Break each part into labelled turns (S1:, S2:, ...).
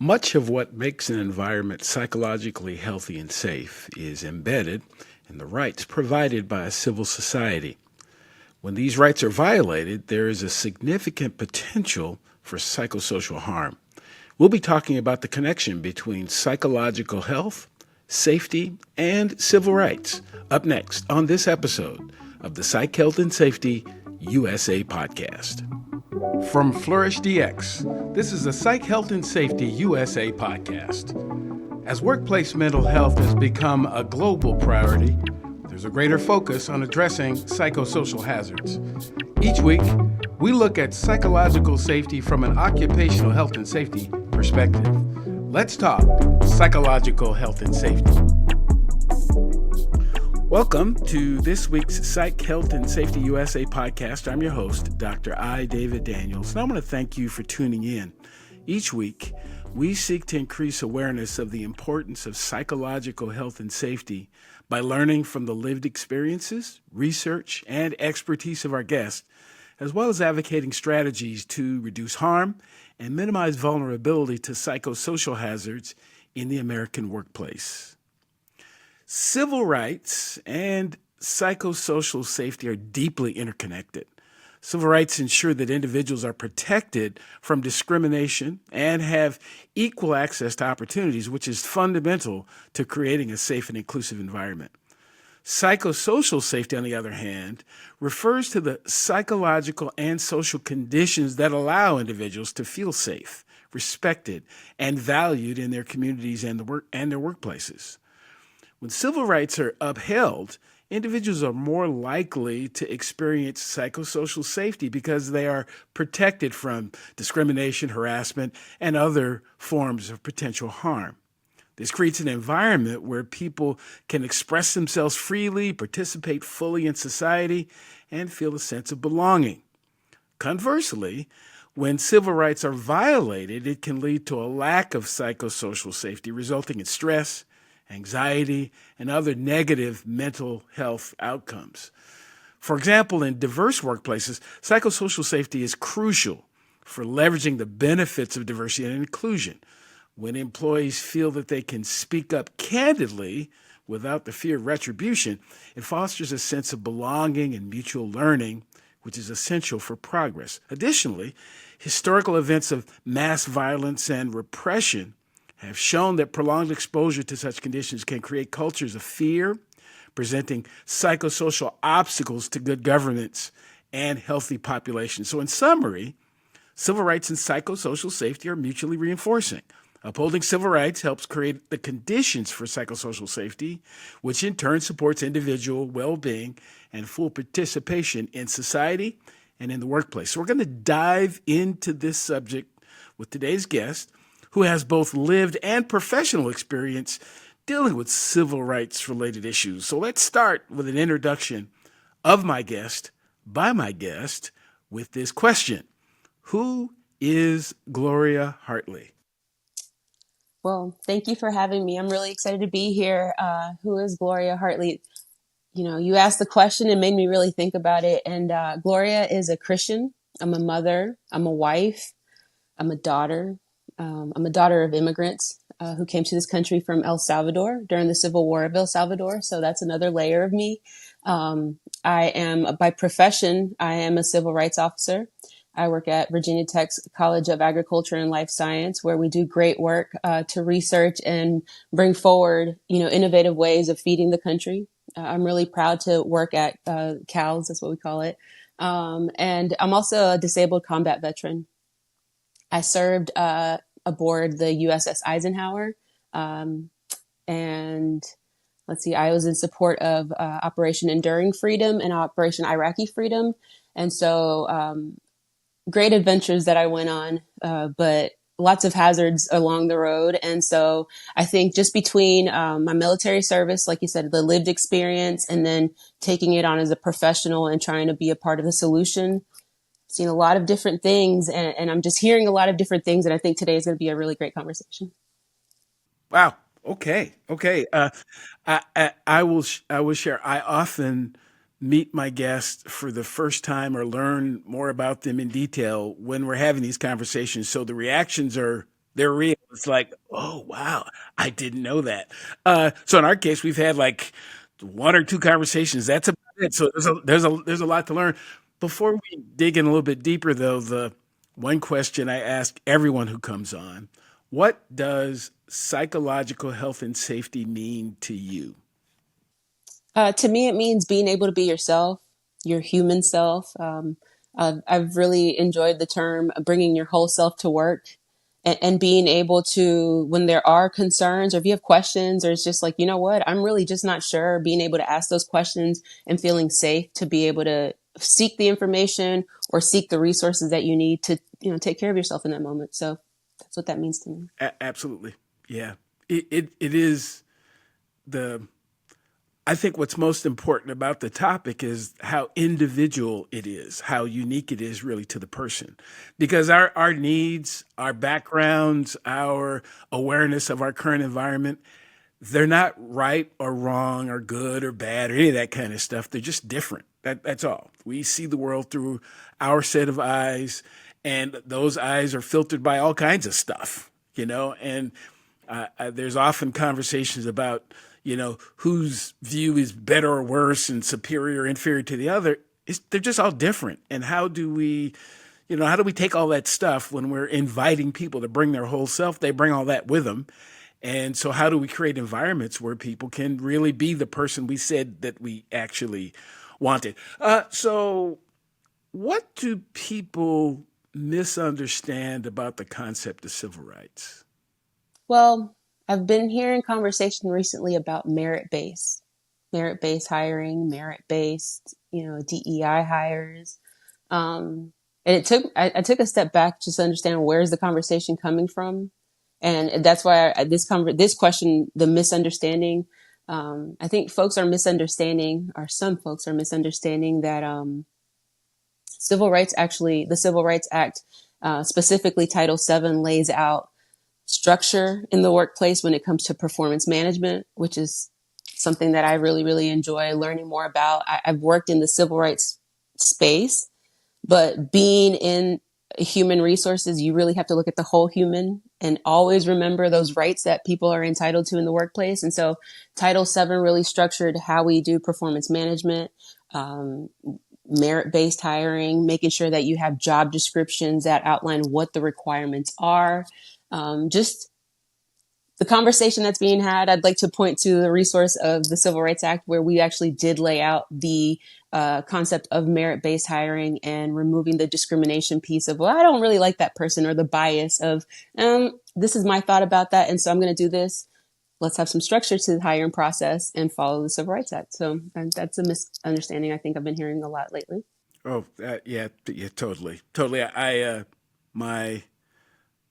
S1: Much of what makes an environment psychologically healthy and safe is embedded in the rights provided by a civil society. When these rights are violated, there is a significant potential for psychosocial harm. We'll be talking about the connection between psychological health, safety, and civil rights up next on this episode of the Psych Health and Safety USA podcast. From Flourish DX, this is the Psych Health and Safety USA podcast. As workplace mental health has become a global priority, there's a greater focus on addressing psychosocial hazards. Each week, we look at psychological safety from an occupational health and safety perspective. Let's talk psychological health and safety. Welcome to this week's Psych Health and Safety USA podcast. I'm your host, Dr. I. David Daniels, and I want to thank you for tuning in. Each week, we seek to increase awareness of the importance of psychological health and safety by learning from the lived experiences, research, and expertise of our guests, as well as advocating strategies to reduce harm and minimize vulnerability to psychosocial hazards in the American workplace. Civil rights and psychosocial safety are deeply interconnected. Civil rights ensure that individuals are protected from discrimination and have equal access to opportunities, which is fundamental to creating a safe and inclusive environment. Psychosocial safety, on the other hand, refers to the psychological and social conditions that allow individuals to feel safe, respected, and valued in their communities and their workplaces. When civil rights are upheld, individuals are more likely to experience psychosocial safety because they are protected from discrimination, harassment, and other forms of potential harm. This creates an environment where people can express themselves freely, participate fully in society, and feel a sense of belonging. Conversely, when civil rights are violated, it can lead to a lack of psychosocial safety, resulting in stress, anxiety, and other negative mental health outcomes. For example, in diverse workplaces, psychosocial safety is crucial for leveraging the benefits of diversity and inclusion. When employees feel that they can speak up candidly without the fear of retribution, it fosters a sense of belonging and mutual learning, which is essential for progress. Additionally, historical events of mass violence and repression have shown that prolonged exposure to such conditions can create cultures of fear, presenting psychosocial obstacles to good governance and healthy populations. So in summary, civil rights and psychosocial safety are mutually reinforcing. Upholding civil rights helps create the conditions for psychosocial safety, which in turn supports individual well-being and full participation in society and in the workplace. So we're going to dive into this subject with today's guest, who has both lived and professional experience dealing with civil rights-related issues. So let's start with an introduction of my guest, by my guest, with this question. Who is Gloria Hartley?
S2: Well, thank you for having me. I'm really excited to be here. Who is Gloria Hartley? You know, you asked the question and made me really think about it. And Gloria is a Christian. I'm a mother. I'm a wife. I'm a daughter. I'm a daughter of immigrants who came to this country from El Salvador during the Civil War of El Salvador. So that's another layer of me. I am, by profession, I am a civil rights officer. I work at Virginia Tech's College of Agriculture and Life Science, where we do great work to research and bring forward, innovative ways of feeding the country. I'm really proud to work at CALS, that's what we call it. And I'm also a disabled combat veteran. I served aboard the USS Eisenhower. And let's see, I was in support of Operation Enduring Freedom and Operation Iraqi Freedom. And so great adventures that I went on, but lots of hazards along the road. And so I think just between my military service, like you said, the lived experience, and then taking it on as a professional and trying to be a part of the solution, seen a lot of different things, and I'm just hearing a lot of different things. And I think today is going to be a really great conversation.
S1: Wow. Okay. I will share. I often meet my guests for the first time or learn more about them in detail when we're having these conversations. So the reactions are They're real. It's like, oh wow, I didn't know that. So in our case, we've had like one or two conversations. That's about it. So there's a lot to learn. Before we dig in a little bit deeper, though, the one question I ask everyone who comes on: what does psychological health and safety mean to you?
S2: To me, it means being able to be yourself, your human self. I've really enjoyed the term bringing your whole self to work, and being able to, when there are concerns or if you have questions, or it's just like, you know what, I'm really just not sure, being able to ask those questions and feeling safe to be able to seek the information or seek the resources that you need to, take care of yourself in that moment. So that's what that means to me.
S1: Absolutely, yeah. It is the I think what's most important about the topic is how individual it is, how unique it is really to the person. Because our needs, our backgrounds, our awareness of our current environment, they're not right or wrong or good or bad or any of that kind of stuff. They're just different. That's all. We see the world through our set of eyes, and those eyes are filtered by all kinds of stuff, and there's often conversations about, whose view is better or worse and superior or inferior to the other. They're just all different. And how do we take all that stuff when we're inviting people to bring their whole self? They bring all that with them. And so how do we create environments where people can really be the person we said that we actually wanted? So what do people misunderstand about the concept of civil rights?
S2: Well, I've been hearing conversation recently about merit-based hiring, merit-based, DEI hires. And I took a step back just to understand, where's the conversation coming from? And that's why this question, the misunderstanding, I think some folks are misunderstanding that, the Civil Rights Act, specifically Title VII, lays out structure in the workplace when it comes to performance management, which is something that I really, really enjoy learning more about. I've worked in the civil rights space, but being in human resources, you really have to look at the whole human and always remember those rights that people are entitled to in the workplace. And so Title VII really structured how we do performance management, merit-based hiring, making sure that you have job descriptions that outline what the requirements are. Just the conversation that's being had, I'd like to point to the resource of the Civil Rights Act, where we actually did lay out the concept of merit-based hiring and removing the discrimination piece of, well, I don't really like that person, or the bias of, this is my thought about that, and so I'm going to do this. Let's have some structure to the hiring process and follow the Civil Rights Act. So that's a misunderstanding I think I've been hearing a lot lately.
S1: Oh, yeah, totally. My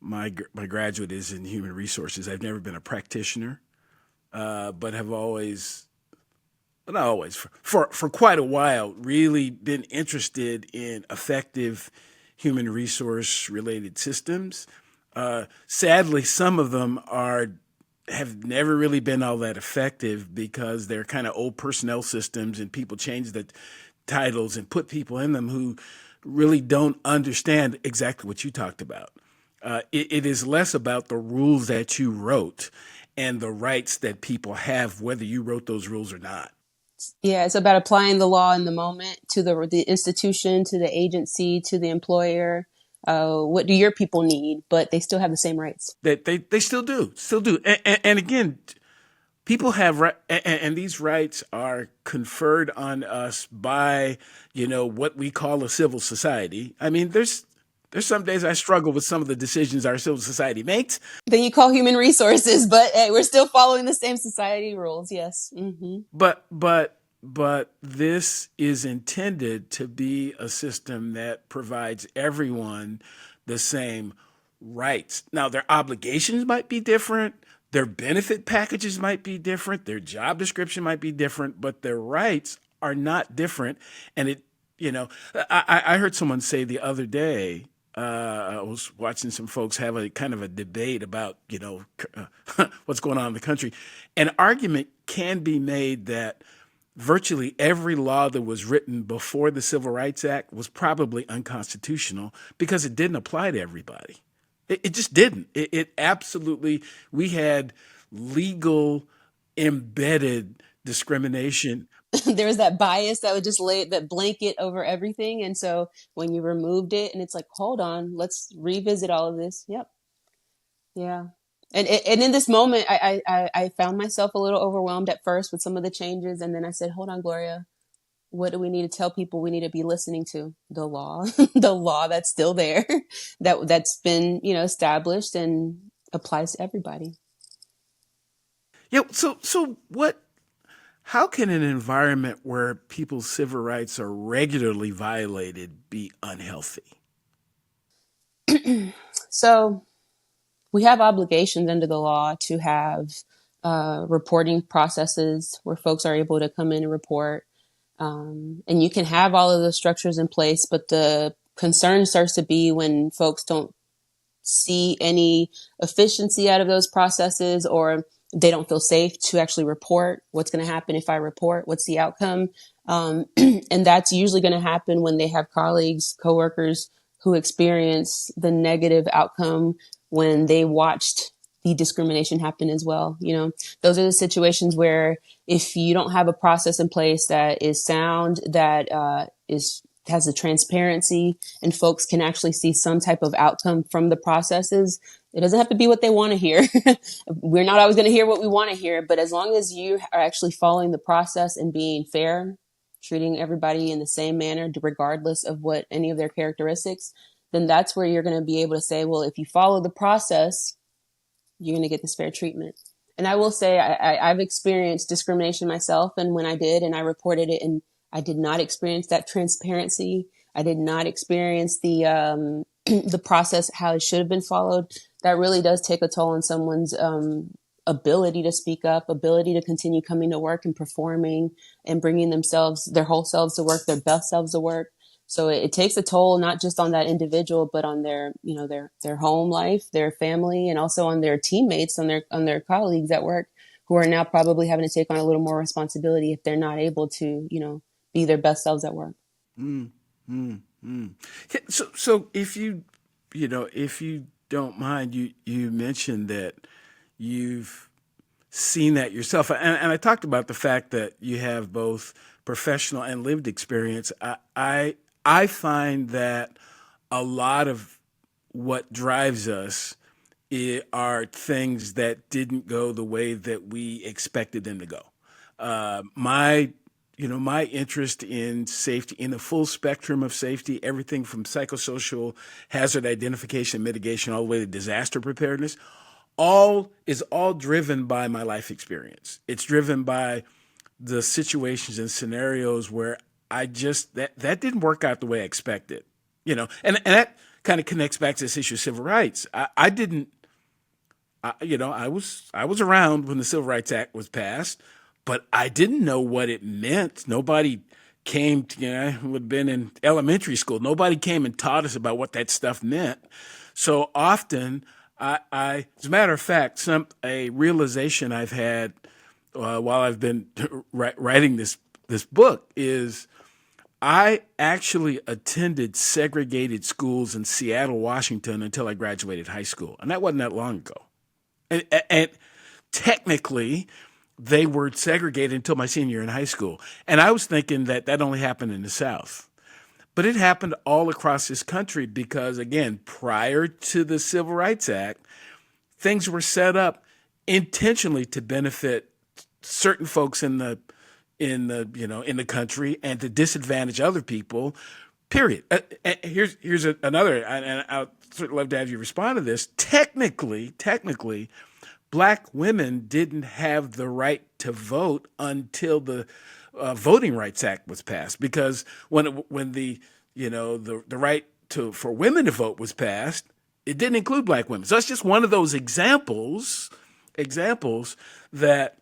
S1: my graduate is in human resources. I've never been a practitioner, but have always, well, not always, for quite a while, really been interested in effective human resource related systems. Sadly, some of them have never really been all that effective because they're kind of old personnel systems, and people change the titles and put people in them who really don't understand exactly what you talked about. It is less about the rules that you wrote and the rights that people have, whether you wrote those rules or not.
S2: Yeah, it's about applying the law in the moment to the institution, to the agency, to the employer. What do your people need? But they still have the same rights.
S1: That they still do, and again, people have and these rights are conferred on us by what we call a civil society. I mean, there's some days I struggle with some of the decisions our civil society makes.
S2: Then you call human resources, but hey, we're still following the same society rules. Yes. Mm-hmm.
S1: But this is intended to be a system that provides everyone the same rights. Now, their obligations might be different, their benefit packages might be different, their job description might be different, but their rights are not different. And I heard someone say the other day, I was watching some folks have a kind of a debate about, what's going on in the country. An argument can be made that virtually every law that was written before the Civil Rights Act was probably unconstitutional because it didn't apply to everybody. It just didn't. It absolutely, we had legal embedded discrimination.
S2: There was that bias that would just lay that blanket over everything. And so when you removed it and it's like, hold on, let's revisit all of this. Yep. Yeah. And in this moment, I found myself a little overwhelmed at first with some of the changes. And then I said, hold on, Gloria, what do we need to tell people we need to be listening to? The law, the law that's still there, that's been, established and applies to everybody.
S1: Yeah. So what? How can an environment where people's civil rights are regularly violated be unhealthy?
S2: So we have obligations under the law to have reporting processes where folks are able to come in and report. And you can have all of those structures in place, but the concern starts to be when folks don't see any efficiency out of those processes, or they don't feel safe to actually report. What's going to happen if I report? What's the outcome? And that's usually going to happen when they have colleagues, coworkers who experience the negative outcome when they watched the discrimination happen as well. Those are the situations where if you don't have a process in place that is sound, that has the transparency, and folks can actually see some type of outcome from the processes, it doesn't have to be what they want to hear. We're not always going to hear what we want to hear, but as long as you are actually following the process and being fair, treating everybody in the same manner, regardless of what any of their characteristics, then that's where you're going to be able to say, well, if you follow the process, you're going to get this fair treatment. And I will say I've experienced discrimination myself. And when I did, and I reported it, and I did not experience that transparency. I did not experience the the process, how it should have been followed. That really does take a toll on someone's ability to speak up, ability to continue coming to work and performing and bringing themselves, their whole selves to work, their best selves to work. So it takes a toll, not just on that individual, but on their, their home life, their family, and also on their teammates, on their colleagues at work, who are now probably having to take on a little more responsibility if they're not able to, be their best selves at work.
S1: Mm, mm, mm. So if you don't mind, you mentioned that you've seen that yourself, and I talked about the fact that you have both professional and lived experience. I find that a lot of what drives us are things that didn't go the way that we expected them to go. My interest in safety, in the full spectrum of safety, everything from psychosocial hazard identification, mitigation, all the way to disaster preparedness, all driven by my life experience. It's driven by the situations and scenarios where I just that didn't work out the way I expected. And that kind of connects back to this issue of civil rights. I didn't I was around when the Civil Rights Act was passed, but I didn't know what it meant. Nobody came to, who had been in elementary school. Nobody came and taught us about what that stuff meant. So often, as a matter of fact, a realization I've had while I've been writing this book is I actually attended segregated schools in Seattle, Washington until I graduated high school. And that wasn't that long ago. And technically, they were segregated until my senior year in high school. And I was thinking that only happened in the South. But it happened all across this country because, again, prior to the Civil Rights Act, things were set up intentionally to benefit certain folks in the country and to disadvantage other people. Period. Here's another, and I'd love to have you respond to this. Technically, Black women didn't have the right to vote until the Voting Rights Act was passed, because when the right for women to vote was passed, it didn't include Black women. So that's just one of those examples that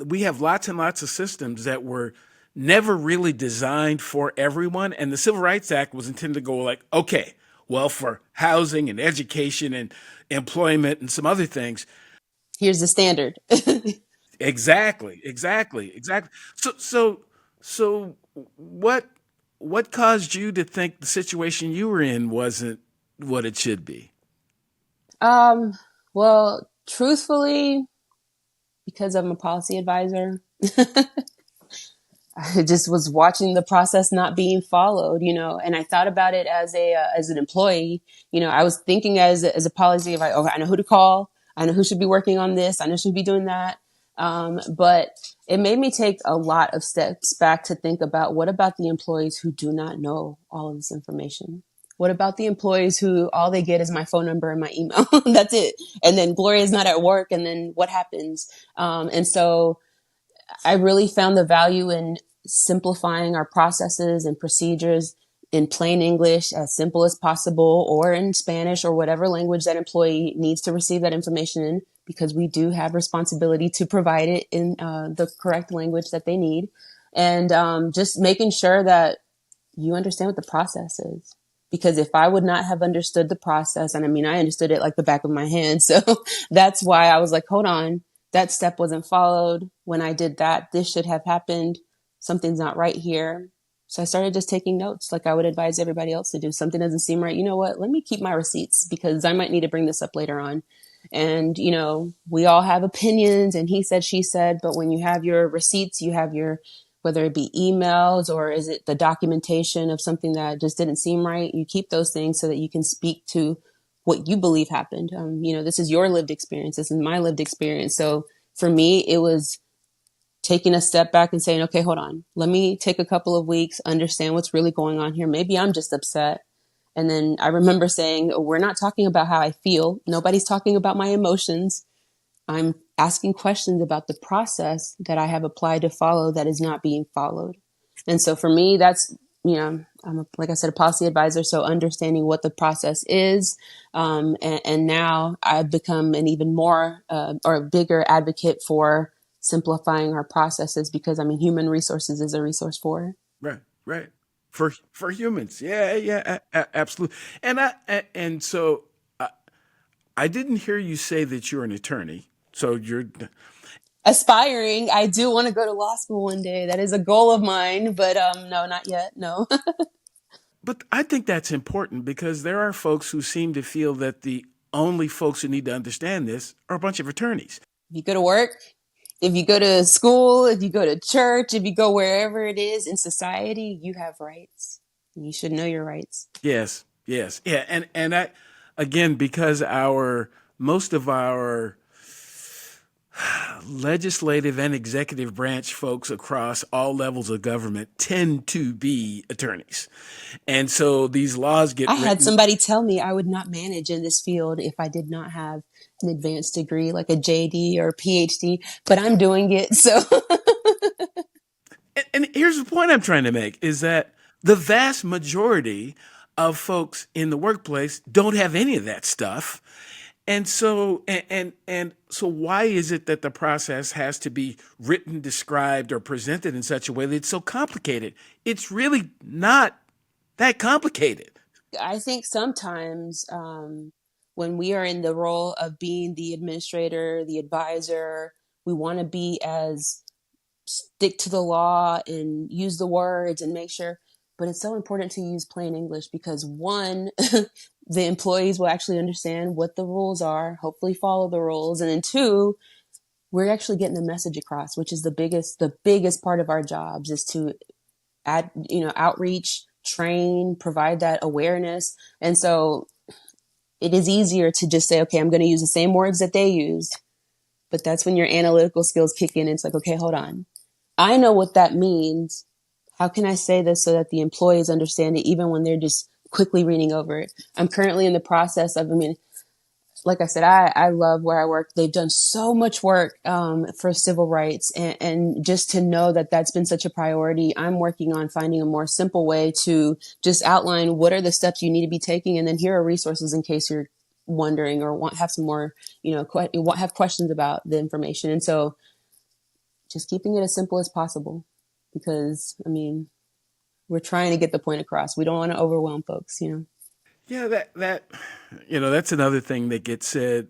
S1: we have lots and lots of systems that were never really designed for everyone. And the Civil Rights Act was intended to go like, okay, well, for housing and education and employment and some other things.
S2: Here's the standard.
S1: Exactly. So what caused you to think the situation you were in wasn't what it should be?
S2: Um, well, truthfully, because I'm a policy advisor, I just was watching the process not being followed, and I thought about it as an employee. I was thinking as a policy advisor, okay, I know who to call. I know who should be working on this. I know who should be doing that. But it made me take a lot of steps back to think about what about the employees who do not know all of this information? What about the employees who all they get is my phone number and my email? That's it. And then Gloria's not at work. And then what happens? And so I really found the value in simplifying our processes and procedures in plain English, as simple as possible, or in Spanish or whatever language that employee needs to receive that information in, because we do have responsibility to provide it in the correct language that they need. And just making sure that you understand what the process is. Because if I would not have understood the process, and I mean, I understood it like the back of my hand. So that's why I was like, hold on, that step wasn't followed. When I did that, this should have happened. Something's not right here. So I started just taking notes like I would advise everybody else to do. Something doesn't seem right. You know what? Let me keep my receipts because I might need to bring this up later on. And, we all have opinions and he said, she said, but when you have your receipts, you have your, whether it be emails or is it the documentation of something that just didn't seem right, you keep those things so that you can speak to what you believe happened. This is your lived experience. This is my lived experience. So for me, it was taking a step back and saying, okay, hold on, let me take a couple of weeks, understand what's really going on here. Maybe I'm just upset. And then I remember saying, oh, we're not talking about how I feel. Nobody's talking about my emotions. I'm asking questions about the process that I have applied to follow that is not being followed. And so for me, that's, like I said, a policy advisor. So understanding what the process is. And now I've become an even more or a bigger advocate for simplifying our processes because, human resources is a resource for.
S1: Right, right. For humans, yeah, yeah, absolutely. And so I didn't hear you say that you're an attorney. So you're
S2: Aspiring. I do want to go to law school one day. That is a goal of mine, but no, not yet. No.
S1: But I think that's important because there are folks who seem to feel that the only folks who need to understand this are a bunch of attorneys.
S2: If you go to work, if you go to school, if you go to church, if you go wherever it is in society, you have rights. You should know your rights.
S1: Yes, yes, yeah, and I, again, because our most of our legislative and executive branch folks across all levels of government tend to be attorneys, and so these laws get
S2: I had
S1: written.
S2: somebody tell me I would not manage in this field if I did not have an advanced degree like a JD or a PhD, but I'm doing it. So
S1: And here's the point I'm trying to make is that the vast majority of folks in the workplace don't have any of that stuff. And so why is it that the process has to be written, described, or presented in such a way that it's so complicated? It's really not that complicated.
S2: I think sometimes when we are in the role of being the administrator, the advisor, we want to be as stick to the law and use the words and make sure. But it's so important to use plain English because one, the employees will actually understand what the rules are, hopefully follow the rules. And then two, we're actually getting the message across, which is the biggest part of our jobs is to add, outreach, train, provide that awareness. And so it is easier to just say, okay, I'm going to use the same words that they used. But that's when your analytical skills kick in. It's like, okay, hold on. I know what that means. How can I say this so that the employees understand it even when they're just quickly reading over it? I'm currently in the process of, like I said, I love where I work. They've done so much work for civil rights. And just to know that that's been such a priority, I'm working on finding a more simple way to just outline what are the steps you need to be taking. And then here are resources in case you're wondering or have some more, have questions about the information. And so just keeping it as simple as possible because, we're trying to get the point across. We don't want to overwhelm folks.
S1: Yeah, that's another thing that gets said.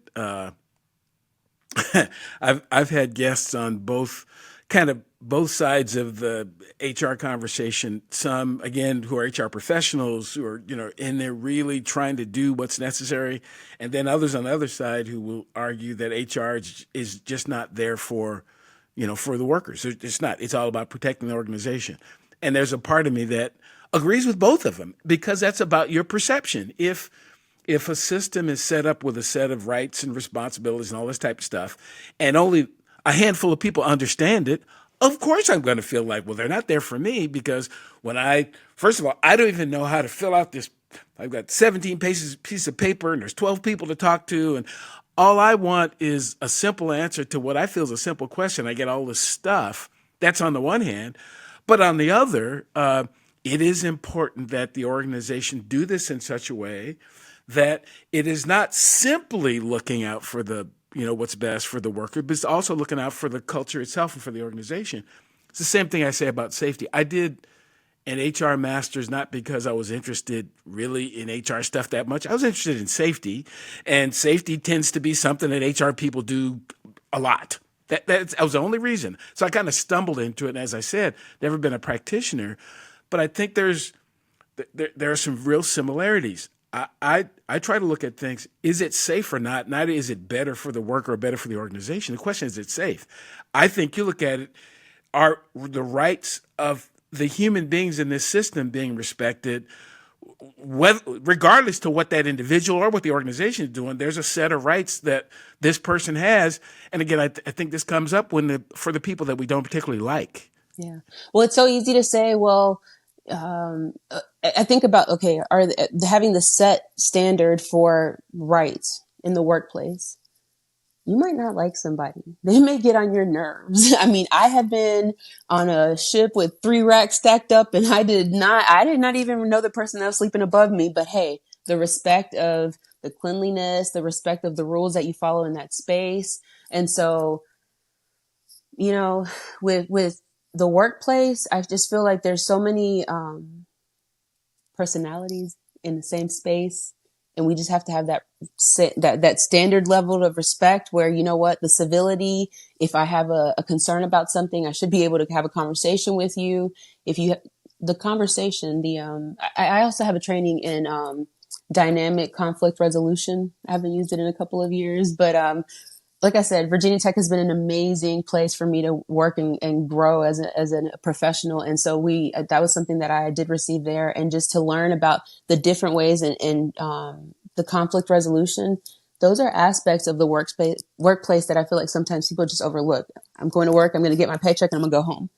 S1: I've had guests on both kind of both sides of the HR conversation, some, again, who are HR professionals who are, in there really trying to do what's necessary. And then others on the other side who will argue that HR is just not there for the workers. It's not. It's all about protecting the organization. And there's a part of me that agrees with both of them because that's about your perception. If a system is set up with a set of rights and responsibilities and all this type of stuff, and only a handful of people understand it, of course I'm going to feel like, well, they're not there for me because first of all, I don't even know how to fill out this. I've got 17 pieces of paper and there's 12 people to talk to. And all I want is a simple answer to what I feel is a simple question. I get all this stuff. That's on the one hand. But on the other, it is important that the organization do this in such a way that it is not simply looking out for what's best for the worker, but it's also looking out for the culture itself and for the organization. It's the same thing I say about safety. I did an HR master's not because I was interested really in HR stuff that much. I was interested in safety, and safety tends to be something that HR people do a lot. That was the only reason. So I kind of stumbled into it, and as I said, never been a practitioner, but I think there are some real similarities. I try to look at things, is it safe or not? Not is it better for the worker or better for the organization. The question is it safe? I think you look at it, are the rights of the human beings in this system being respected, regardless to what that individual or what the organization is doing. There's a set of rights that this person has. And again, I think this comes up for the people that we don't particularly like.
S2: Yeah. Well, it's so easy to say, well, I think about, okay, having the set standard for rights in the workplace. You might not like somebody. They may get on your nerves. I mean, I have been on a ship with 3 racks stacked up and I did not even know the person that was sleeping above me. But hey, the respect of the cleanliness, the respect of the rules that you follow in that space. And so, with the workplace, I just feel like there's so many personalities in the same space. And we just have to have that standard level of respect where, the civility, if I have a concern about something, I should be able to have a conversation with you. The conversation, I also have a training in dynamic conflict resolution. I haven't used it in a couple of years, but like I said, Virginia Tech has been an amazing place for me to work and grow as a professional. And so that was something that I did receive there. And just to learn about the different ways in the conflict resolution, those are aspects of the workplace that I feel like sometimes people just overlook. I'm going to work, I'm going to get my paycheck, and I'm going to go home.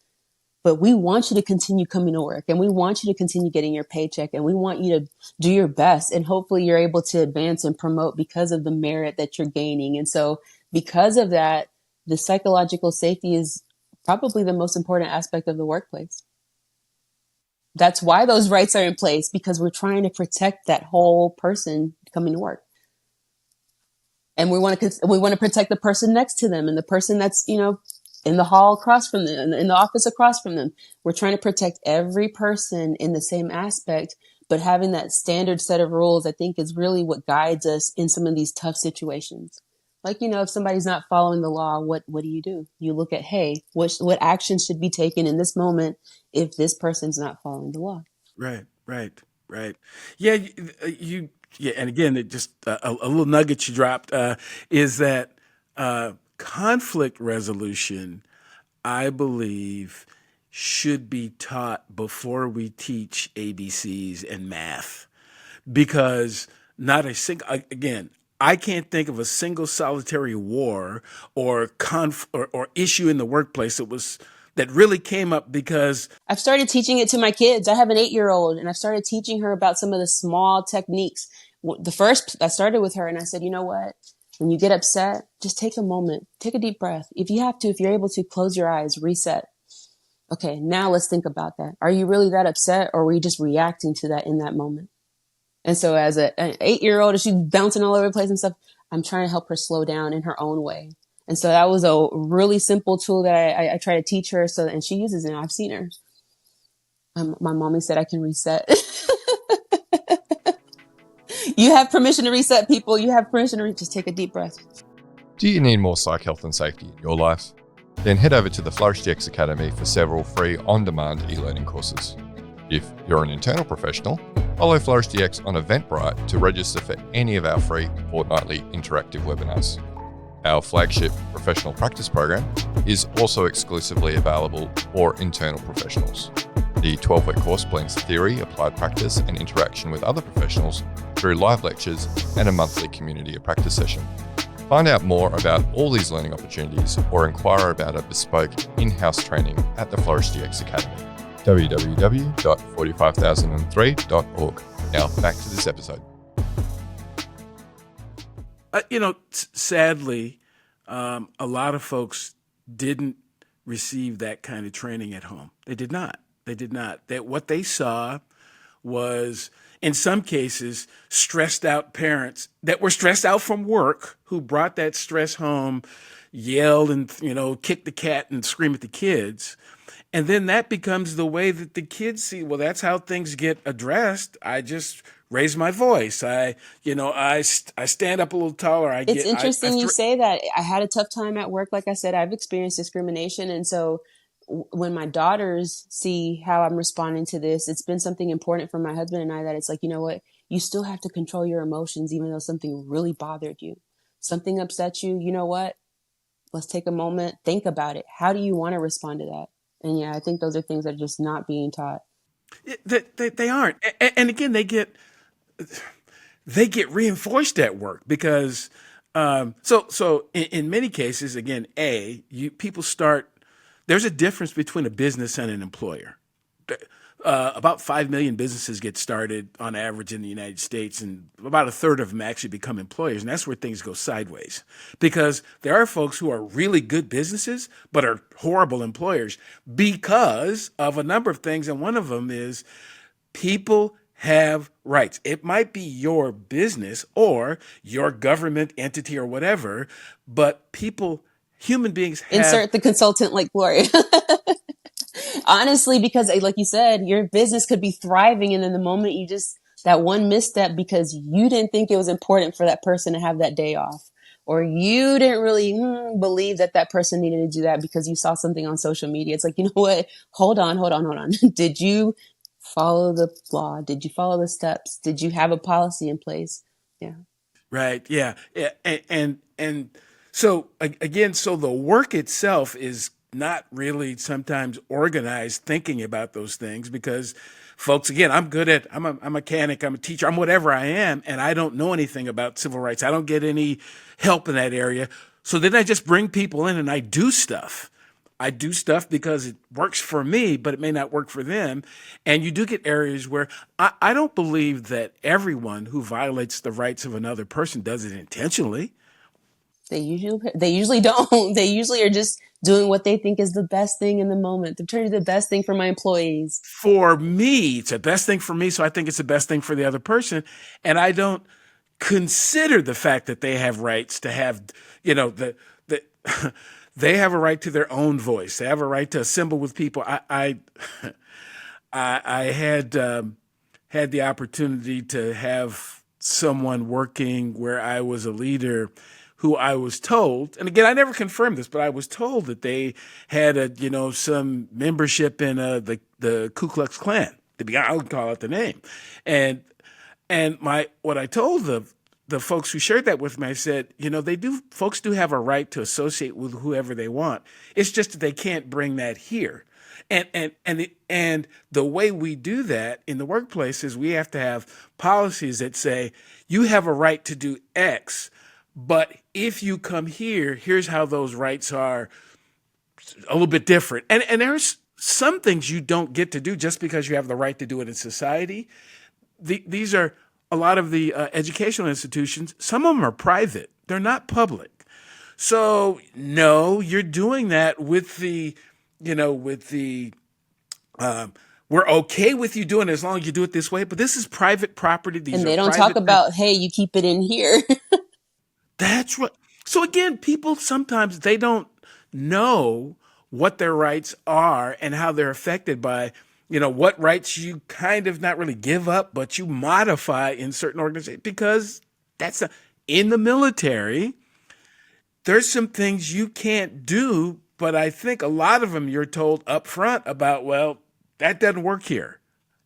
S2: But we want you to continue coming to work, and we want you to continue getting your paycheck, and we want you to do your best. And hopefully you're able to advance and promote because of the merit that you're gaining. And so because of that, the psychological safety is probably the most important aspect of the workplace. That's why those rights are in place, because we're trying to protect that whole person coming to work. And we want to protect the person next to them and the person that's, in the hall across from them, in the office across from them. We're trying to protect every person in the same aspect, but having that standard set of rules, I think, is really what guides us in some of these tough situations. Like, if somebody's not following the law, what do? You look at, hey, what action should be taken in this moment if this person's not following the law?
S1: Right. Yeah, yeah. And again, it just a little nugget you dropped is that conflict resolution, I believe, should be taught before we teach ABCs and math, because I can't think of a single solitary war or issue in the workplace that really came up because
S2: I've started teaching it to my kids. I have an 8-year-old, and I've started teaching her about some of the small techniques. The first, I started with her and I said, you know what? When you get upset, just take a moment, take a deep breath. If you're able to, close your eyes, reset. Okay, now let's think about that. Are you really that upset, or were you just reacting to that in that moment? And so as an 8-year-old, and she's bouncing all over the place and stuff, I'm trying to help her slow down in her own way. And so that was a really simple tool that I try to teach her. And she uses it. I've seen her. My mommy said I can reset. You have permission to reset, people. You have permission to just take a deep breath.
S3: Do you need more psych health and safety in your life? then head over to the FlourishDX Academy for several free on-demand e-learning courses. If you're an internal professional, follow FlourishDX on Eventbrite to register for any of our free fortnightly interactive webinars. Our flagship professional practice program is also exclusively available for internal professionals. The 12-week course blends theory, applied practice, and interaction with other professionals through live lectures and a monthly community of practice session. Find out more about all these learning opportunities or inquire about a bespoke in-house training at the FlourishDX Academy. www.45003.org. Now back to this episode.
S1: Sadly, a lot of folks didn't receive that kind of training at home. They did not. That what they saw was, in some cases, stressed out parents that were stressed out from work who brought that stress home, yelled and, kicked the cat and screamed at the kids. And then that becomes the way that the kids see, well, that's how things get addressed. I just raise my voice. I stand up a little taller.
S2: It's interesting you say that. I had a tough time at work. Like I said, I've experienced discrimination. And so when my daughters see how I'm responding to this, it's been something important for my husband and I, that it's like, you know what, you still have to control your emotions, even though something really bothered you. Something upset you. You know what? Let's take a moment. Think about it. How do you want to respond to that? And yeah, I think those are things that are just not being taught.
S1: They aren't. And again, they get reinforced at work because so in many cases, again, people start. There's a difference between a business and an employer. About 5 million businesses get started on average in the United States, and about a third of them actually become employers. And that's where things go sideways, because there are folks who are really good businesses but are horrible employers because of a number of things. And one of them is people have rights. It might be your business or your government entity or whatever, but human beings have...
S2: Insert the consultant like Gloria. Honestly, because like you said, your business could be thriving, and then the moment you just, that one misstep because you didn't think it was important for that person to have that day off, or you didn't really believe that that person needed to do that because you saw something on social media. It's like, you know what? Hold on. Did you follow the law? Did you follow the steps? Did you have a policy in place? Yeah.
S1: Right. Yeah. And so again, so the work itself is not really sometimes organized thinking about those things, because folks, again, I'm a mechanic, I'm a teacher, I'm whatever I am, and I don't know anything about civil rights. I don't get any help in that area. So then I just bring people in and I do stuff. I do stuff because it works for me, but it may not work for them. And you do get areas where I don't believe that everyone who violates the rights of another person does it intentionally.
S2: They usually don't. They usually are just doing what they think is the best thing in the moment. They're trying to do the best thing for my employees.
S1: For me, it's the best thing for me, so I think it's the best thing for the other person. And I don't consider the fact that they have rights to have, they have a right to their own voice. They have a right to assemble with people. I had the opportunity to have someone working where I was a leader who I was told, and again, I never confirmed this, but I was told that they had some membership in the Ku Klux Klan. I would call it the name, and what I told the folks who shared that with me, I said, folks do have a right to associate with whoever they want. It's just that they can't bring that here. And the way we do that in the workplace is we have to have policies that say you have a right to do X, but if you come here, here's how those rights are a little bit different. And there's some things you don't get to do just because you have the right to do it in society. These are a lot of the educational institutions. Some of them are private. They're not public. So no, you're doing that with we're okay with you doing it as long as you do it this way, but this is private property.
S2: And they don't talk about, hey, you keep it in here.
S1: That's right. So again, people sometimes they don't know what their rights are and how they're affected by, what rights you kind of not really give up, but you modify in certain organizations, because in the military, there's some things you can't do but I think a lot of them you're told up front about, well, that doesn't work here.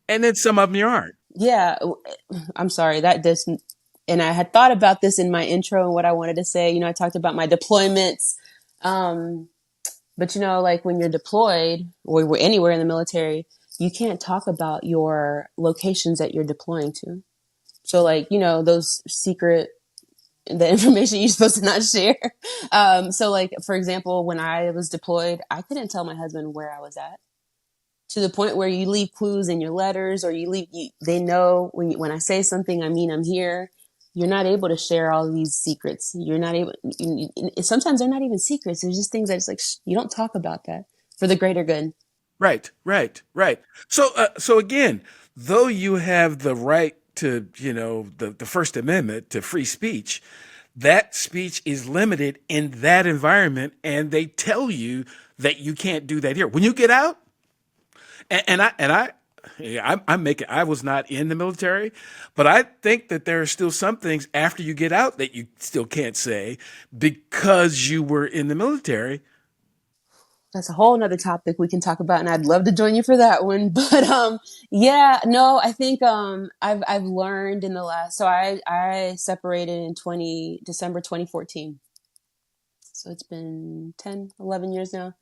S1: And then some of them you aren't.
S2: Yeah, I'm sorry that doesn't. And I had thought about this in my intro and what I wanted to say. I talked about my deployments, um, but like when you're deployed or we're anywhere in the military, you can't talk about your locations that you're deploying to. So like those secret the information you're supposed to not share. So like for example, when I was deployed, I couldn't tell my husband where I was at, to the point where you leave clues in your letters, or they know when I say something, I mean, I'm here. You're not able to share all of these secrets. You're not able, sometimes they're not even secrets. There's just things that it's like, you don't talk about that for the greater good.
S1: Right, right, right. So again, though you have the right to, the First Amendment to free speech, that speech is limited in that environment, and they tell you that you can't do that here. When you get out, I was not in the military, but I think that there are still some things after you get out that you still can't say because you were in the military.
S2: That's a whole nother topic we can talk about, and I'd love to join you for that one. But yeah, no, I think I've learned in the last. So I separated in December 2014. So it's been 10, 11 years now,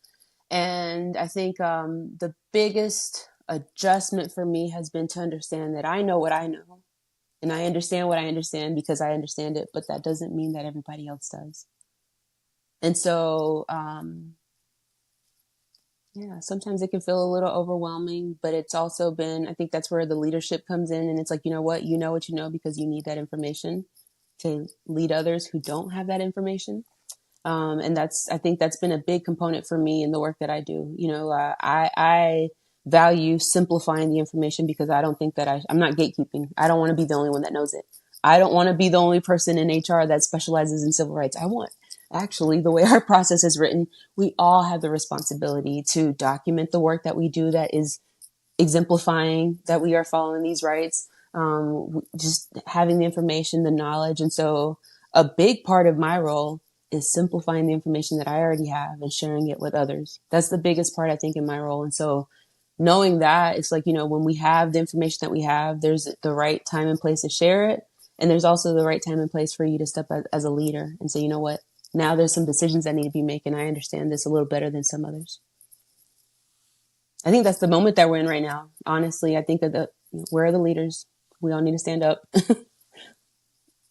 S2: and I think the biggest adjustment for me has been to understand that I know what I know, and I understand what I understand because I understand it, but that doesn't mean that everybody else does. And so yeah, sometimes it can feel a little overwhelming, but it's also been, I think that's where the leadership comes in. And it's like, what you know because you need that information to lead others who don't have that information. And I think that's been a big component for me in the work that I do. I value simplifying the information because I don't think that I'm not gatekeeping. I don't want to be the only one that knows it. I don't want to be the only person in HR that specializes in civil rights. Actually, the way our process is written, we all have the responsibility to document the work that we do that is exemplifying that we are following these rights, just having the information, the knowledge. And so a big part of my role is simplifying the information that I already have and sharing it with others. That's the biggest part, I think, in my role. And so knowing that, it's like, when we have the information that we have, there's the right time and place to share it. And there's also the right time and place for you to step as a leader and say, you know what? Now there's some decisions I need to be making. I understand this a little better than some others. I think that's the moment that we're in right now. Honestly, I think that where are the leaders? We all need to stand up.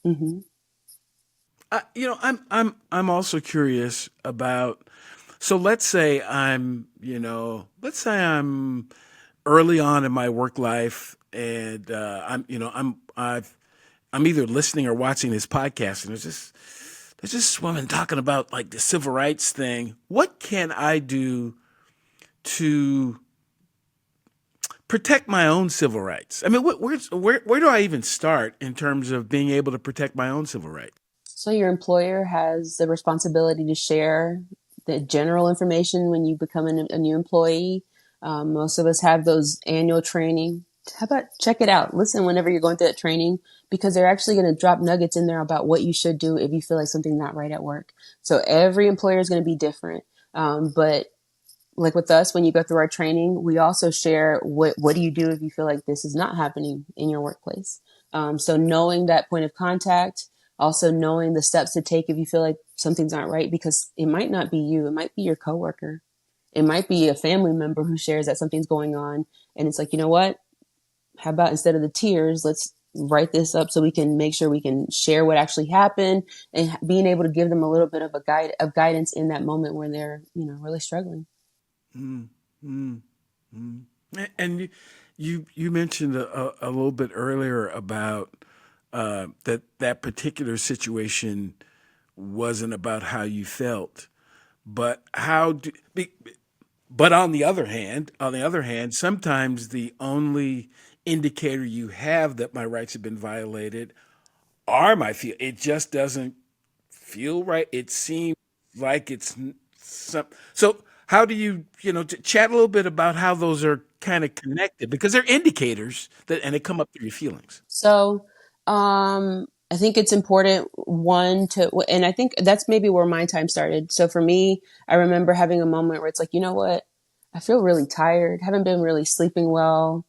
S2: Mm-hmm.
S1: I'm also curious about. So let's say I'm early on in my work life, and I'm either listening or watching this podcast, and there's this woman talking about like the civil rights thing. What can I do to protect my own civil rights? I mean, where do I even start in terms of being able to protect my own civil rights?
S2: So your employer has the responsibility to share the general information when you become a new employee. Most of us have those annual training. How about check it out? Listen whenever you're going through that training, because they're actually going to drop nuggets in there about what you should do if you feel like something's not right at work. So every employer is going to be different. But like with us, when you go through our training, we also share what do you do if you feel like this is not happening in your workplace. So knowing that point of contact, also knowing the steps to take if you feel like something's not right, because it might not be you, it might be your coworker. It might be a family member who shares that something's going on. And it's like, you know what? How about instead of the tears, let's write this up so we can make sure we can share what actually happened, and being able to give them a little bit of guidance in that moment where they're, really struggling.
S1: Mm, mm, mm. And you mentioned a little bit earlier about that particular situation wasn't about how you felt, but but on the other hand, sometimes the only indicator you have that my rights have been violated are my feel. It just doesn't feel right. It seems like it's some. So how do you chat a little bit about how those are kind of connected, because they're indicators and they come up through your feelings.
S2: So, I think it's important, one, and I think that's maybe where my time started. So for me, I remember having a moment where it's like, you know what? I feel really tired, haven't been really sleeping well.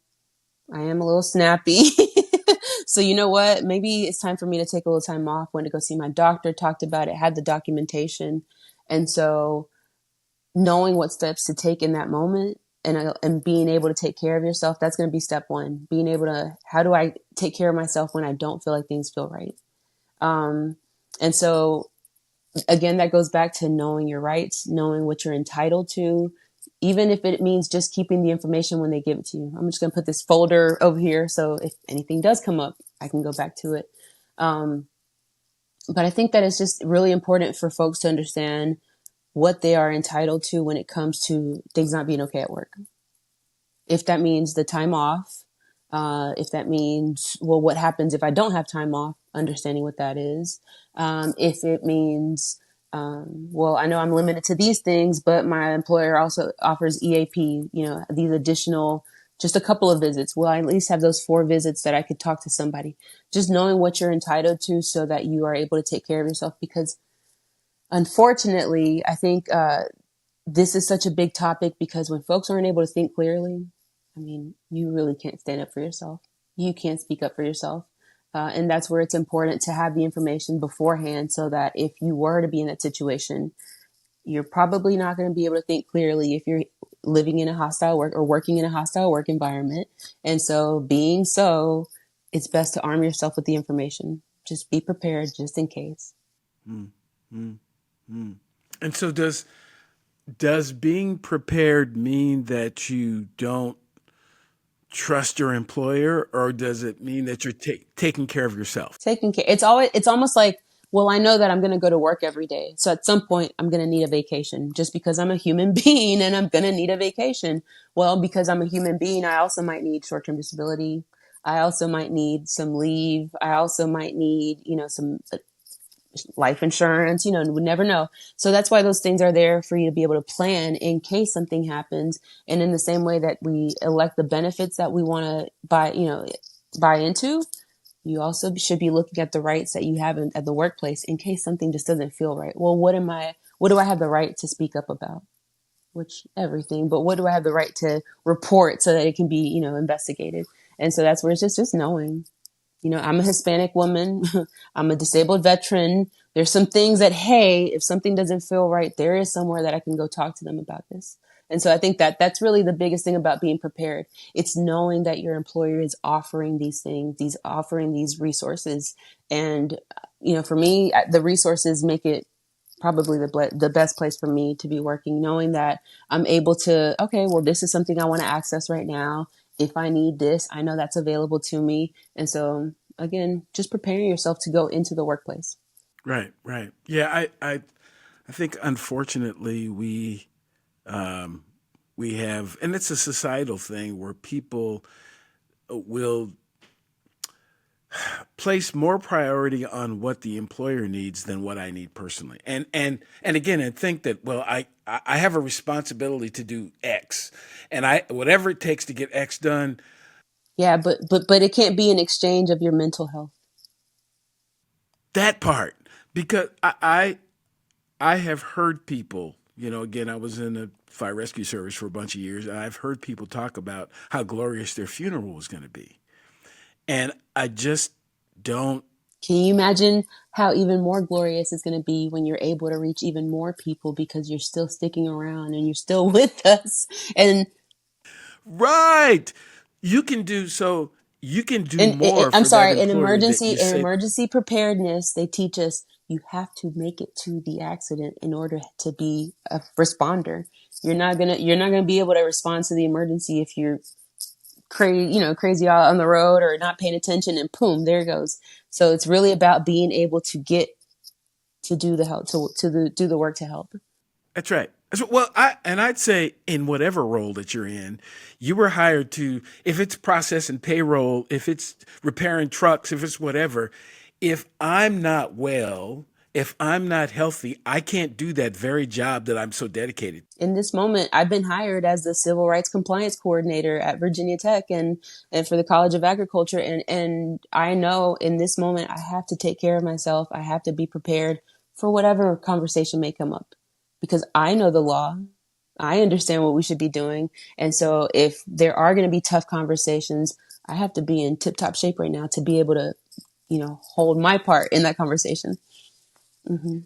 S2: I am a little snappy. So you know what? Maybe it's time for me to take a little time off. Went to go see my doctor, talked about it, had the documentation. And so knowing what steps to take in that moment and being able to take care of yourself, that's going to be step one. Being able to, how do I take care of myself when I don't feel like things feel right? And so again, that goes back to knowing your rights, knowing what you're entitled to, even if it means just keeping the information when they give it to you. I'm just going to put this folder over here, so if anything does come up, I can go back to it. But I think that it's just really important for folks to understand what they are entitled to when it comes to things not being okay at work. If that means the time off, if that means, well, what happens if I don't have time off, understanding what that is. If it means, well, I know I'm limited to these things, but my employer also offers EAP, these additional, just a couple of visits. Well, I at least have those 4 visits that I could talk to somebody. Just knowing what you're entitled to so that you are able to take care of yourself. Because unfortunately, I think this is such a big topic, because when folks aren't able to think clearly, I mean, you really can't stand up for yourself. You can't speak up for yourself. And that's where it's important to have the information beforehand, so that if you were to be in that situation, you're probably not going to be able to think clearly if you're living in a hostile work or working in a hostile work environment. And so it's best to arm yourself with the information. Just be prepared just in case.
S1: Mm, mm, mm. And so does being prepared mean that you don't trust your employer, or does it mean that you're taking care of yourself?
S2: Taking care. It's almost like, well, I know that I'm going to go to work every day. So at some point I'm going to need a vacation, just because I'm a human being and I'm going to need a vacation. Well, because I'm a human being, I also might need short-term disability. I also might need some leave. I also might need, some life insurance, we never know. So that's why those things are there for you to be able to plan in case something happens. And in the same way that we elect the benefits that we want to buy into, you also should be looking at the rights that you have at the workplace in case something just doesn't feel right. Well, what do I have the right to speak up about? Which everything, but what do I have the right to report so that it can be, investigated? And so that's where it's just knowing. I'm a Hispanic woman. I'm a disabled veteran. There's some things that, hey, if something doesn't feel right, there is somewhere that I can go talk to them about this. And so I think that that's really the biggest thing about being prepared. It's knowing that your employer is offering these things, offering these resources. And, for me, the resources make it probably the best place for me to be working, knowing that I'm able to, okay, well, this is something I want to access right now. If I need this, I know that's available to me. And so again, just preparing yourself to go into the workplace.
S1: Right. Yeah, I think unfortunately we have, and it's a societal thing where people will place more priority on what the employer needs than what I need personally. And again, I think that, well, I have a responsibility to do X, and whatever it takes to get X done.
S2: Yeah, but it can't be an exchange of your mental health.
S1: That part, because I have heard people, again, I was in the fire rescue service for a bunch of years, and I've heard people talk about how glorious their funeral was going to be. And I just don't.
S2: Can you imagine how even more glorious it's going to be when you're able to reach even more people, because you're still sticking around and you're still with us? And
S1: right, you can do more.
S2: I'm
S1: for
S2: sorry,
S1: that employer that you say.
S2: emergency preparedness, they teach us you have to make it to the accident in order to be a responder. You're not gonna be able to respond to the emergency if you're crazy out on the road or not paying attention, and boom, there it goes. So it's really about being able to get to do the help, do the work to help.
S1: That's right. Well, I'd say in whatever role that you're in, you were hired to, if it's processing payroll, if it's repairing trucks, if it's whatever, if I'm not well if I'm not healthy, I can't do that very job that I'm so dedicated.
S2: In this moment, I've been hired as the civil rights compliance coordinator at Virginia Tech and for the College of Agriculture. And I know in this moment, I have to take care of myself. I have to be prepared for whatever conversation may come up because I know the law. I understand what we should be doing. And so if there are going to be tough conversations, I have to be in tip top shape right now to be able to, hold my part in that conversation. Mm-hmm.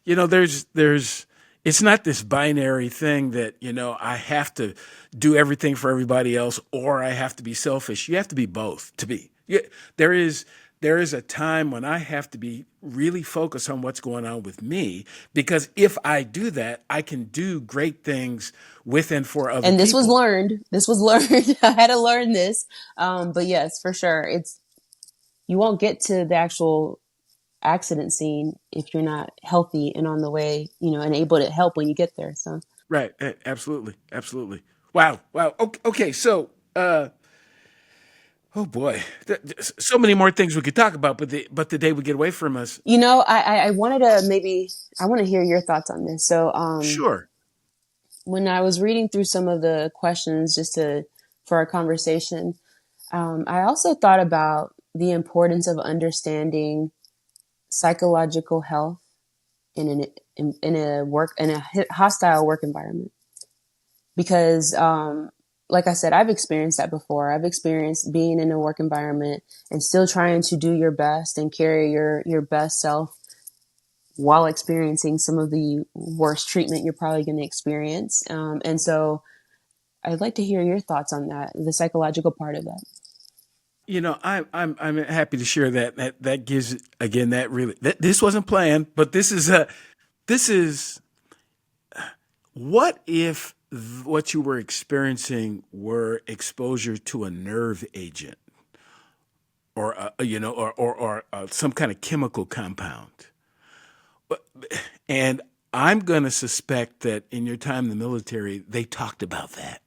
S1: There's it's not this binary thing that, I have to do everything for everybody else or I have to be selfish. You have to be both to be. Yeah, there is a time when I have to be really focused on what's going on with me, because if I do that, I can do great things with and for other
S2: And this was
S1: people.
S2: learned. This was learned. I had to learn this. But yes, for sure. You won't get to the actual accident scene if you're not healthy and on the way, and able to help when you get there. So
S1: Right. Absolutely. Absolutely. Wow. Wow. Okay. So, oh boy, so many more things we could talk about, but the day would get away from us.
S2: I wanted to I want to hear your thoughts on this. So
S1: Sure.
S2: when I was reading through some of the questions for our conversation, I also thought about the importance of understanding psychological health in a hostile work environment, because like I said, I've experienced that before. I've experienced being in a work environment and still trying to do your best and carry your best self while experiencing some of the worst treatment you're probably going to experience. And so I'd like to hear your thoughts on that, the psychological part of that.
S1: I'm happy to share that gives, again, this wasn't planned, but this is what if what you were experiencing were exposure to a nerve agent or some kind of chemical compound. And I'm going to suspect that in your time in the military, they talked about that.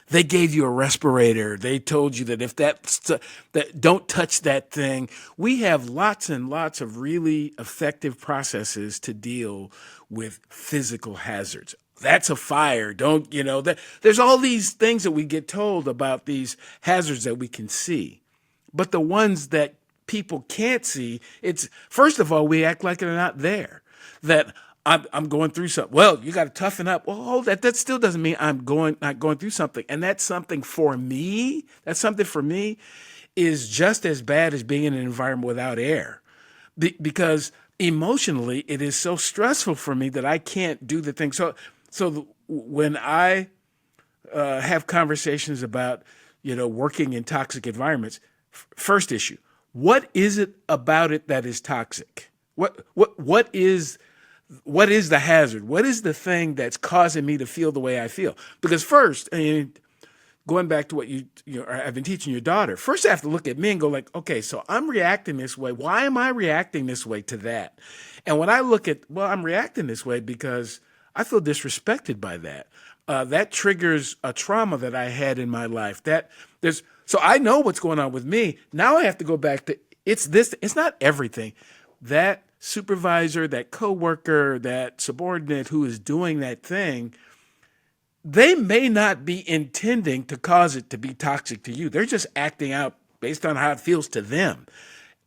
S1: They gave you a respirator. They told you that if that don't touch that thing. We have lots and lots of really effective processes to deal with physical hazards. That's a fire. Don't, there's all these things that we get told about these hazards that we can see. But the ones that people can't see, it's, first of all, we act like they're not there. That I'm going through something. Well, you got to toughen up. Well, hold that. That still doesn't mean I'm not going through something. And that's something for me. That's something for me is just as bad as being in an environment without air, because emotionally it is so stressful for me that I can't do the thing. So when I have conversations about working in toxic environments, first issue: what is it about it that is toxic? What is the hazard? What is the thing that's causing me to feel the way I feel? Because first, going back to what I've been teaching your daughter, first I have to look at me and go like, okay, so I'm reacting this way. Why am I reacting this way to that? And when I look at, well, I'm reacting this way because I feel disrespected by that. That triggers a trauma that I had in my life. So I know what's going on with me. Now I have to go back to, it's not everything. That supervisor, that coworker, that subordinate who is doing that thing, they may not be intending to cause it to be toxic to you. They're just acting out based on how it feels to them.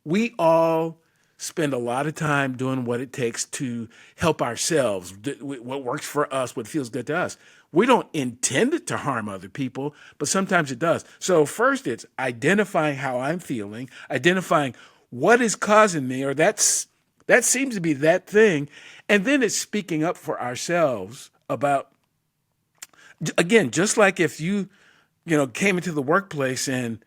S1: We all spend a lot of time doing what it takes to help ourselves, what works for us, what feels good to us. We don't intend it to harm other people, but sometimes it does. So first it's identifying how I'm feeling, identifying what is causing me, or that seems to be that thing. And then it's speaking up for ourselves about, again, just like if you came into the workplace and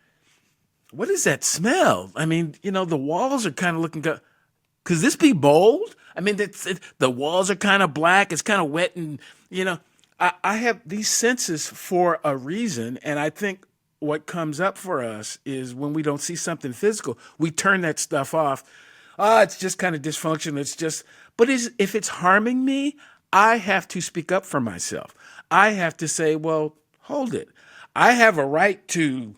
S1: what is that smell? I mean, the walls are kind of looking, could this be mold? I mean, the walls are kind of black. It's kind of wet. And, I have these senses for a reason. And I think what comes up for us is when we don't see something physical, we turn that stuff off. It's just kind of dysfunction. But if it's harming me, I have to speak up for myself. I have to say, well, hold it. I have a right to,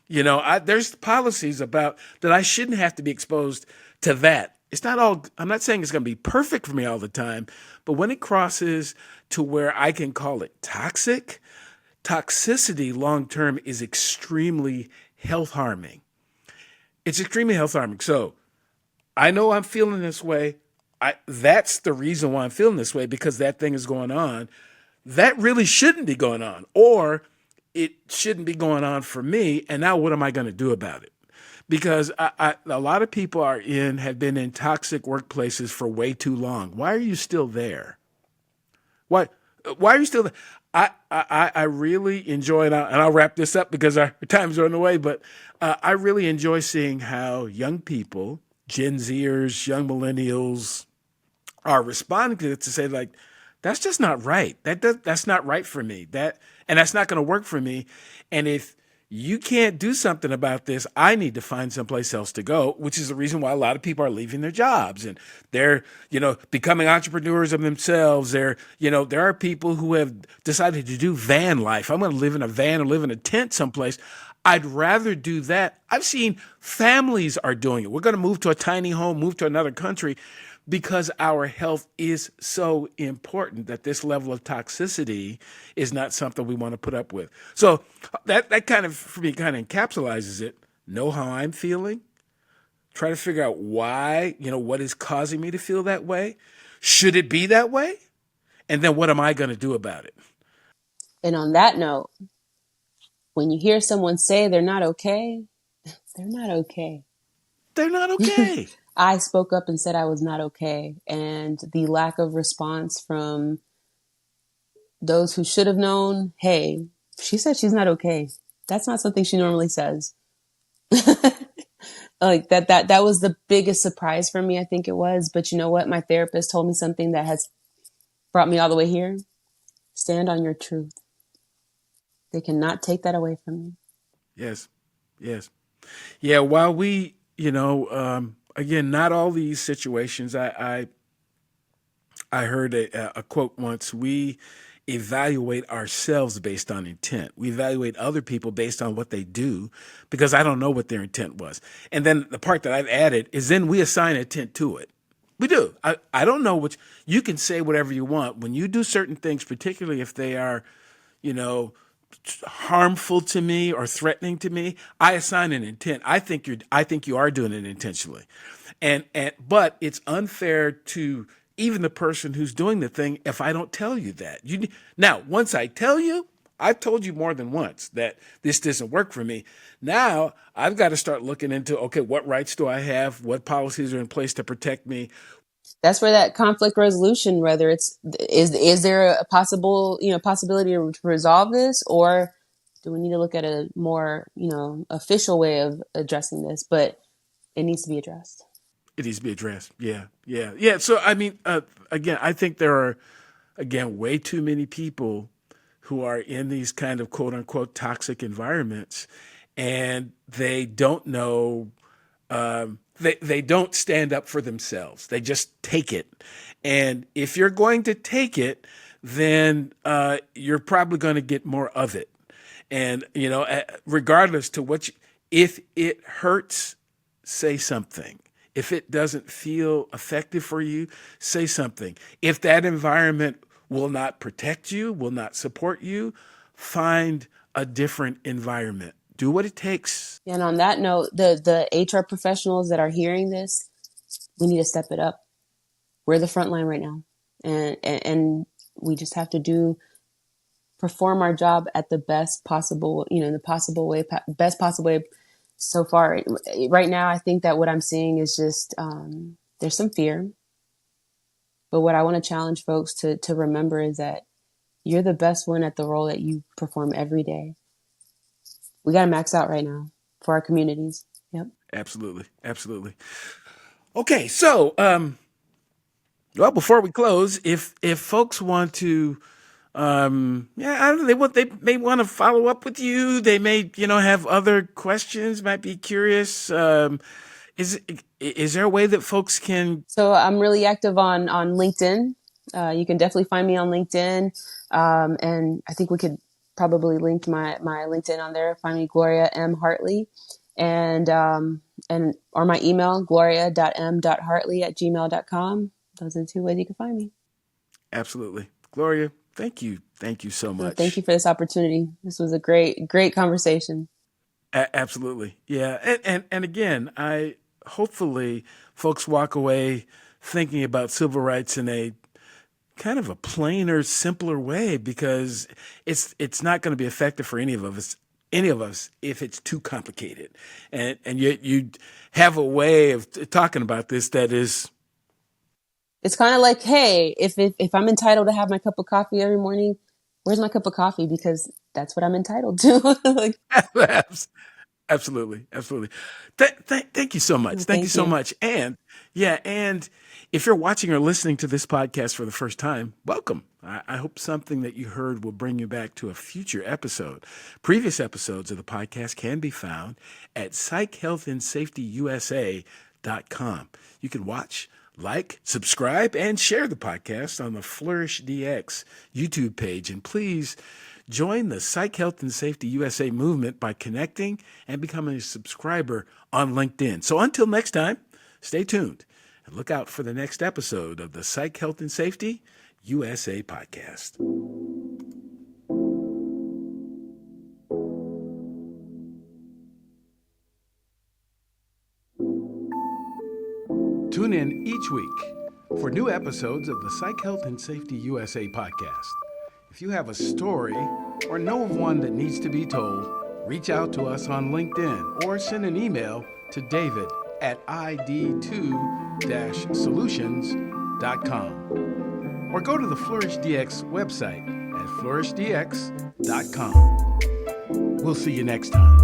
S1: there's policies about that I shouldn't have to be exposed to that. it's not all, I'm not saying it's going to be perfect for me all the time, but when it crosses to where I can call it toxic, toxicity long term is extremely health harming. It's extremely health harming. So I know I'm feeling this way. That's the reason why I'm feeling this way, because that thing is going on. That really shouldn't be going on, or it shouldn't be going on for me. And now what am I going to do about it? Because a lot of people have been in toxic workplaces for way too long. Why are you still there? Why, why are you still there? I really enjoy it, and I'll wrap this up because our time's running away, but I really enjoy seeing how young people, Gen Zers, young millennials, are responding to it to say, like, that's just not right. That's not right for me. And that's not going to work for me. And if you can't do something about this, I need to find someplace else to go, which is the reason why a lot of people are leaving their jobs and they're, becoming entrepreneurs of themselves. There are people who have decided to do van life. I'm going to live in a van or live in a tent someplace. I'd rather do that. I've seen families are doing it. We're going to move to a tiny home, move to another country, because our health is so important that this level of toxicity is not something we want to put up with. So that kind of, for me, kind of encapsulates it. Know how I'm feeling. Try to figure out why, what is causing me to feel that way. Should it be that way? And then what am I going to do about it?
S2: And on that note, when you hear someone say they're not okay, they're not okay.
S1: They're not okay.
S2: I spoke up and said I was not okay. And the lack of response from those who should have known, hey, she said she's not okay. That's not something she normally says. Like that was the biggest surprise for me, I think it was. But you know what? My therapist told me something that has brought me all the way here. Stand on your truth. They cannot take that away from you.
S1: Yes. Yeah, while we, again, not all these situations. I heard a quote once: we evaluate ourselves based on intent. We evaluate other people based on what they do, because I don't know what their intent was. And then the part that I've added is then we assign intent to it. We do. I don't know which. You can say whatever you want. When you do certain things, particularly if they are, harmful to me or threatening to me, I assign an intent. I think you are doing it intentionally. But it's unfair to even the person who's doing the thing if I don't tell you that. Now, once I tell you, I've told you more than once that this doesn't work for me. Now I've got to start looking into, okay, what rights do I have? What policies are in place to protect me?
S2: That's where that conflict resolution, whether is there a possibility to resolve this, or do we need to look at a more, official way of addressing this? But it needs to be addressed.
S1: It needs to be addressed. Yeah. So, I mean, again, I think there are, way too many people who are in these kind of quote unquote toxic environments, and they don't know, they don't stand up for themselves. They just take it. And if you're going to take it, then you're probably going to get more of it. And, regardless to if it hurts, say something. If it doesn't feel effective for you, say something. If that environment will not protect you, will not support you, find a different environment. Do what it takes.
S2: And on that note, the HR professionals that are hearing this, we need to step it up. We're the front line right now. And we just have to perform our job at the best possible, best possible way. So far, right now, I think that what I'm seeing is just there's some fear. But what I want to challenge folks to remember is that you're the best one at the role that you perform every day. We got to max out right now for our communities. Yep.
S1: Absolutely. Okay, so well, before we close, if folks want to, I don't know, they may want to follow up with you. They may, have other questions. Might be curious. Is there a way that folks can?
S2: So I'm really active on LinkedIn. You can definitely find me on LinkedIn, and I think we could probably link my LinkedIn on there. Find me Gloria M. Hartley, or my email, gloria.m.hartley@gmail.com. Those are the two ways you can find me.
S1: Absolutely. Gloria, thank you. Thank you so much.
S2: Thank you for this opportunity. This was a great conversation.
S1: Absolutely. Yeah. And again, hopefully folks walk away thinking about civil rights in a kind of a plainer, simpler way, because it's not going to be effective for any of us if it's too complicated. And you have a way of talking about this that is.
S2: It's kind of like, hey, if I'm entitled to have my cup of coffee every morning, where's my cup of coffee? Because that's what I'm entitled to. Like,
S1: Absolutely. Thank you so much. Thank you so much. And if you're watching or listening to this podcast for the first time, welcome. I hope something that you heard will bring you back to a future episode. Previous episodes of the podcast can be found at psychhealthandsafetyusa.com. You can watch, like, subscribe, and share the podcast on the Flourish DX YouTube page. And please join the Psych Health and Safety USA movement by connecting and becoming a subscriber on LinkedIn. So until next time, stay tuned and look out for the next episode of the Psych Health and Safety USA podcast. Tune in each week for new episodes of the Psych Health and Safety USA podcast. If you have a story or know of one that needs to be told, reach out to us on LinkedIn or send an email to david@id2-solutions.com or go to the Flourish DX website at flourishdx.com. We'll see you next time.